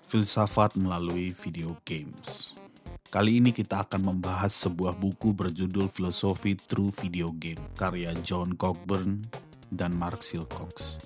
Filsafat melalui video games. Kali ini kita akan membahas sebuah buku berjudul Philosophy Through Video Game, karya John Cockburn dan Mark Silcox.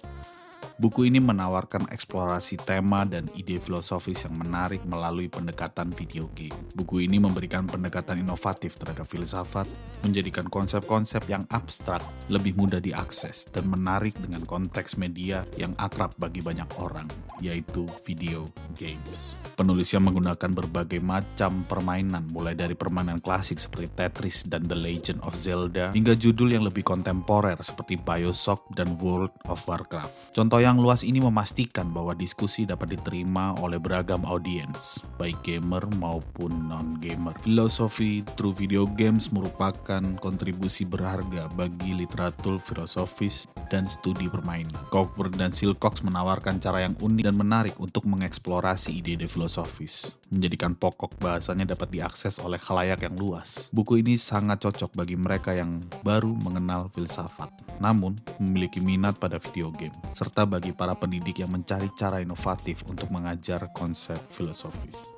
Buku ini menawarkan eksplorasi tema dan ide filosofis yang menarik melalui pendekatan video game. Buku ini memberikan pendekatan inovatif terhadap filsafat, menjadikan konsep-konsep yang abstrak lebih mudah diakses dan menarik dengan konteks media yang akrab bagi banyak orang, yaitu video games. Penulisnya menggunakan berbagai macam permainan, mulai dari permainan klasik seperti Tetris dan The Legend of Zelda, hingga judul yang lebih kontemporer seperti BioShock dan World of Warcraft. Contoh yang luas ini memastikan bahwa diskusi dapat diterima oleh beragam audiens, baik gamer maupun non-gamer. Philosophy Through Video Games merupakan kontribusi berharga bagi literatur filosofis dan studi permainan. Cockburn dan Silcox menawarkan cara yang unik dan menarik untuk mengeksplorasi ide-ide filosofis, menjadikan pokok bahasanya dapat diakses oleh khalayak yang luas. Buku ini sangat cocok bagi mereka yang baru mengenal filsafat, namun memiliki minat pada video game, serta bagi para pendidik yang mencari cara inovatif untuk mengajar konsep filosofis.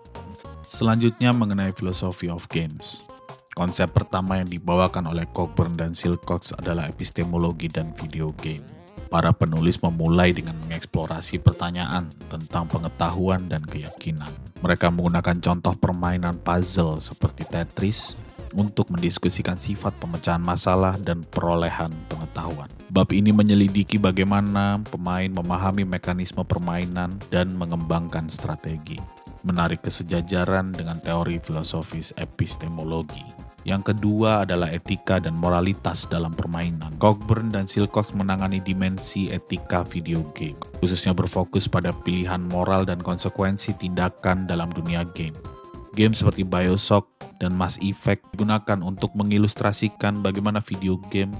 Selanjutnya mengenai philosophy of games. Konsep pertama yang dibawakan oleh Cockburn dan Silcox adalah epistemologi dan video game. Para penulis memulai dengan mengeksplorasi pertanyaan tentang pengetahuan dan keyakinan. Mereka menggunakan contoh permainan puzzle seperti Tetris untuk mendiskusikan sifat pemecahan masalah dan perolehan pengetahuan. Bab ini menyelidiki bagaimana pemain memahami mekanisme permainan dan mengembangkan strategi, menarik kesejajaran dengan teori filosofis epistemologi. Yang kedua adalah etika dan moralitas dalam permainan. Cockburn dan Silcox menangani dimensi etika video game, khususnya berfokus pada pilihan moral dan konsekuensi tindakan dalam dunia game. Game seperti BioShock dan Mass Effect digunakan untuk mengilustrasikan bagaimana video game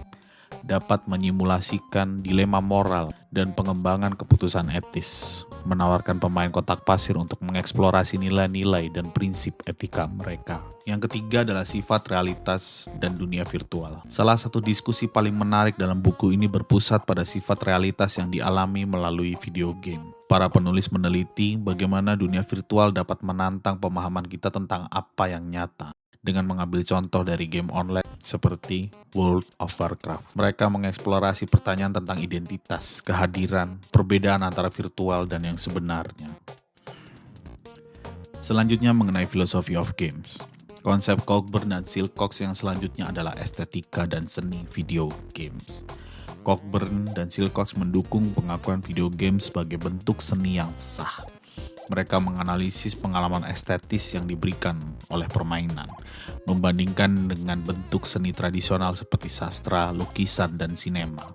dapat menyimulasikan dilema moral dan pengembangan keputusan etis, menawarkan pemain kotak pasir untuk mengeksplorasi nilai-nilai dan prinsip etika mereka. Yang ketiga adalah sifat realitas dan dunia virtual. Salah satu diskusi paling menarik dalam buku ini berpusat pada sifat realitas yang dialami melalui video game. Para penulis meneliti bagaimana dunia virtual dapat menantang pemahaman kita tentang apa yang nyata, dengan mengambil contoh dari game online seperti World of Warcraft. Mereka mengeksplorasi pertanyaan tentang identitas, kehadiran, perbedaan antara virtual dan yang sebenarnya. Selanjutnya mengenai philosophy of games. Konsep Cockburn dan Silcox yang selanjutnya adalah estetika dan seni video games. Cockburn dan Silcox mendukung pengakuan video games sebagai bentuk seni yang sah. Mereka menganalisis pengalaman estetis yang diberikan oleh permainan, membandingkan dengan bentuk seni tradisional seperti sastra, lukisan, dan sinema.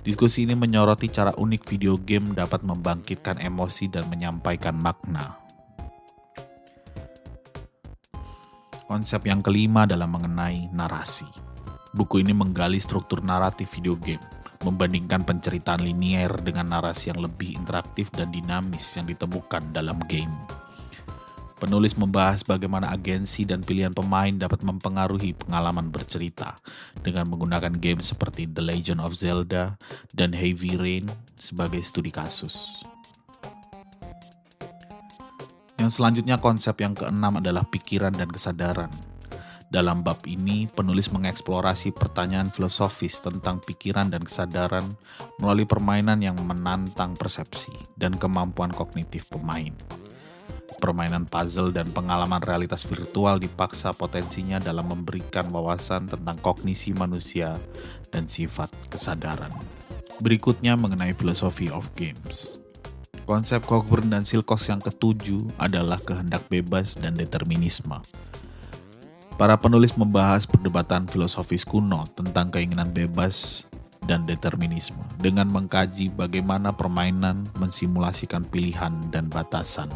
Diskusi ini menyoroti cara unik video game dapat membangkitkan emosi dan menyampaikan makna. Konsep yang kelima adalah mengenai narasi. Buku ini menggali struktur naratif video game, membandingkan penceritaan linier dengan narasi yang lebih interaktif dan dinamis yang ditemukan dalam game. Penulis membahas bagaimana agensi dan pilihan pemain dapat mempengaruhi pengalaman bercerita dengan menggunakan game seperti The Legend of Zelda dan Heavy Rain sebagai studi kasus. Yang selanjutnya konsep yang keenam adalah pikiran dan kesadaran. Dalam bab ini, penulis mengeksplorasi pertanyaan filosofis tentang pikiran dan kesadaran melalui permainan yang menantang persepsi dan kemampuan kognitif pemain. Permainan puzzle dan pengalaman realitas virtual dipaksa potensinya dalam memberikan wawasan tentang kognisi manusia dan sifat kesadaran. Berikutnya mengenai philosophy of games. Konsep Cockburn dan Silcox yang ketujuh adalah kehendak bebas dan determinisme. Para penulis membahas perdebatan filosofis kuno tentang keinginan bebas dan determinisme dengan mengkaji bagaimana permainan mensimulasikan pilihan dan batasan.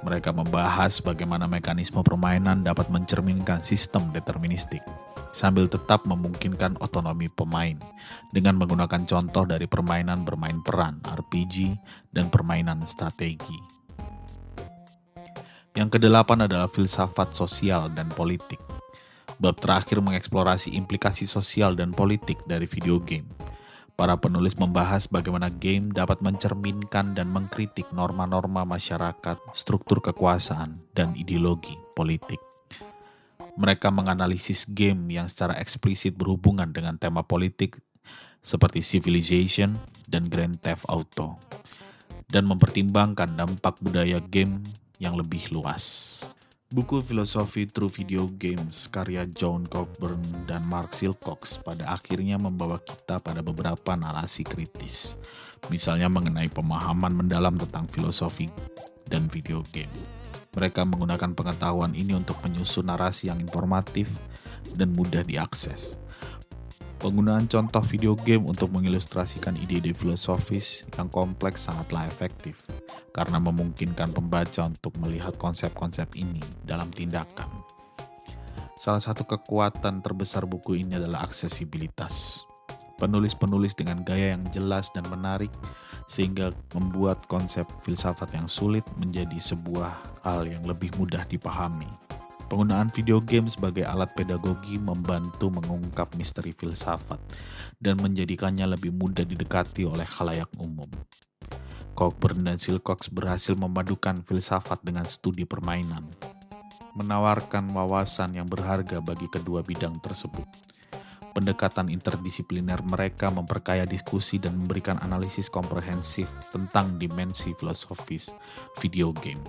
Mereka membahas bagaimana mekanisme permainan dapat mencerminkan sistem deterministik sambil tetap memungkinkan otonomi pemain dengan menggunakan contoh dari permainan bermain peran RPG dan permainan strategi. Yang kedelapan adalah filsafat sosial dan politik. Bab terakhir mengeksplorasi implikasi sosial dan politik dari video game. Para penulis membahas bagaimana game dapat mencerminkan dan mengkritik norma-norma masyarakat, struktur kekuasaan, dan ideologi politik. Mereka menganalisis game yang secara eksplisit berhubungan dengan tema politik seperti Civilization dan Grand Theft Auto, dan mempertimbangkan dampak budaya game yang lebih luas. Buku Filosofi Through Video Games karya John Cockburn dan Mark Silcox pada akhirnya membawa kita pada beberapa narasi kritis, misalnya mengenai pemahaman mendalam tentang filosofi dan video game. Mereka menggunakan pengetahuan ini untuk menyusun narasi yang informatif dan mudah diakses. Penggunaan contoh video game untuk mengilustrasikan ide-ide filosofis yang kompleks sangatlah efektif, karena memungkinkan pembaca untuk melihat konsep-konsep ini dalam tindakan. Salah satu kekuatan terbesar buku ini adalah aksesibilitas. Penulis-penulis dengan gaya yang jelas dan menarik, sehingga membuat konsep filsafat yang sulit menjadi sebuah hal yang lebih mudah dipahami. Penggunaan video game sebagai alat pedagogi membantu mengungkap misteri filsafat dan menjadikannya lebih mudah didekati oleh khalayak umum. Cockburn dan Silcox berhasil memadukan filsafat dengan studi permainan, menawarkan wawasan yang berharga bagi kedua bidang tersebut. Pendekatan interdisipliner mereka memperkaya diskusi dan memberikan analisis komprehensif tentang dimensi filosofis video game.